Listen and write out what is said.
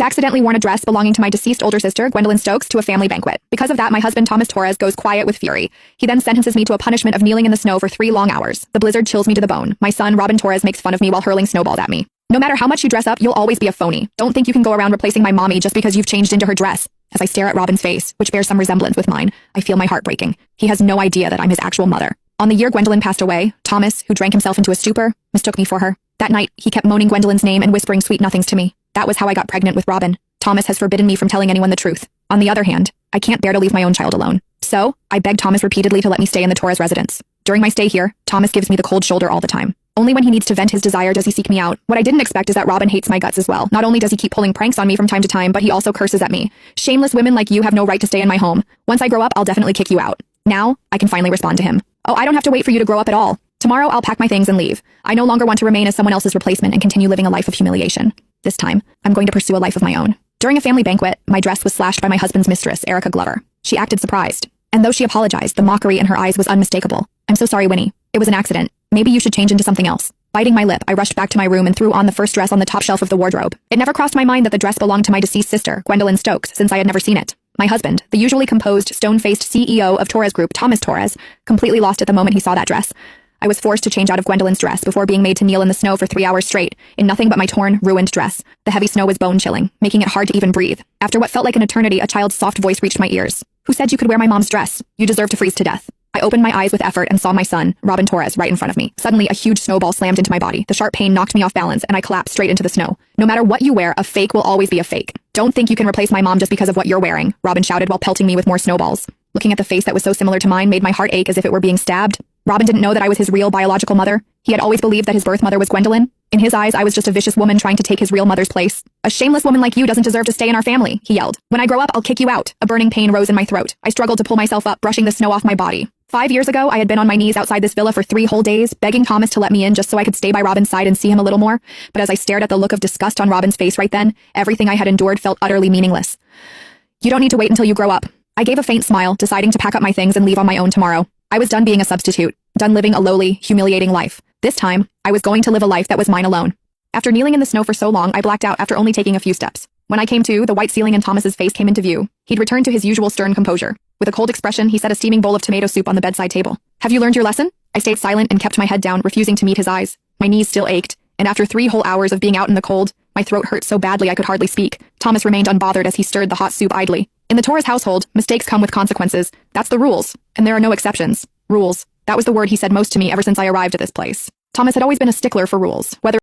accidentally worn a dress belonging to my deceased older sister, Gwendolyn Stokes, to a family banquet. Because of that, my husband, Thomas Torres, goes quiet with fury. He then sentences me to a punishment of kneeling in the snow for 3 long hours. The blizzard chills me to the bone. My son, Robin Torres, makes fun of me while hurling snowballs at me. No matter how much you dress up, you'll always be a phony. Don't think you can go around replacing my mommy just because you've changed into her dress. As I stare at Robin's face, which bears some resemblance with mine, I feel my heart breaking. He has no idea that I'm his actual mother. On the year Gwendolyn passed away, Thomas, who drank himself into a stupor, mistook me for her. That night, he kept moaning Gwendolyn's name and whispering sweet nothings to me. That was how I got pregnant with Robin. Thomas has forbidden me from telling anyone the truth. On the other hand, I can't bear to leave my own child alone. So, I begged Thomas repeatedly to let me stay in the Torres residence. During my stay here, Thomas gives me the cold shoulder all the time. Only when he needs to vent his desire does he seek me out. What I didn't expect is that Robin hates my guts as well. Not only does he keep pulling pranks on me from time to time, but he also curses at me. Shameless women like you have no right to stay in my home. Once I grow up, I'll definitely kick you out. Now, I can finally respond to him. Oh, I don't have to wait for you to grow up at all. Tomorrow, I'll pack my things and leave. I no longer want to remain as someone else's replacement and continue living a life of humiliation. This time, I'm going to pursue a life of my own. During a family banquet, my dress was slashed by my husband's mistress, Erica Glover. She acted surprised. And though she apologized, the mockery in her eyes was unmistakable. I'm so sorry, Winnie. It was an accident. Maybe you should change into something else. Biting my lip, I rushed back to my room and threw on the first dress on the top shelf of the wardrobe. It never crossed my mind that the dress belonged to my deceased sister, Gwendolyn Stokes, since I had never seen it. My husband, the usually composed, stone-faced CEO of Torres Group, Thomas Torres, completely lost it the moment he saw that dress. I was forced to change out of Gwendolyn's dress before being made to kneel in the snow for 3 hours straight, in nothing but my torn, ruined dress. The heavy snow was bone-chilling, making it hard to even breathe. After what felt like an eternity, a child's soft voice reached my ears. Who said you could wear my mom's dress? You deserve to freeze to death. I opened my eyes with effort and saw my son, Robin Torres, right in front of me. Suddenly, a huge snowball slammed into my body. The sharp pain knocked me off balance, and I collapsed straight into the snow. No matter what you wear, a fake will always be a fake. Don't think you can replace my mom just because of what you're wearing, Robin shouted while pelting me with more snowballs. Looking at the face that was so similar to mine made my heart ache as if it were being stabbed. Robin didn't know that I was his real biological mother. He had always believed that his birth mother was Gwendolyn. In his eyes, I was just a vicious woman trying to take his real mother's place. A shameless woman like you doesn't deserve to stay in our family, he yelled. When I grow up, I'll kick you out. A burning pain rose in my throat. I struggled to pull myself up, brushing the snow off my body. 5 years ago, I had been on my knees outside this villa for 3 whole days, begging Thomas to let me in just so I could stay by Robin's side and see him a little more. But as I stared at the look of disgust on Robin's face right then, everything I had endured felt utterly meaningless. You don't need to wait until you grow up. I gave a faint smile, deciding to pack up my things and leave on my own tomorrow. I was done being a substitute, done living a lowly, humiliating life. This time, I was going to live a life that was mine alone. After kneeling in the snow for so long, I blacked out after only taking a few steps. When I came to, the white ceiling and Thomas's face came into view. He'd returned to his usual stern composure. With a cold expression, he set a steaming bowl of tomato soup on the bedside table. Have you learned your lesson? I stayed silent and kept my head down, refusing to meet his eyes. My knees still ached, and after 3 whole hours of being out in the cold, my throat hurt so badly I could hardly speak. Thomas remained unbothered as he stirred the hot soup idly. In the Torres household, mistakes come with consequences. That's the rules, and there are no exceptions. Rules. That was the word he said most to me ever since I arrived at this place. Thomas had always been a stickler for rules, whether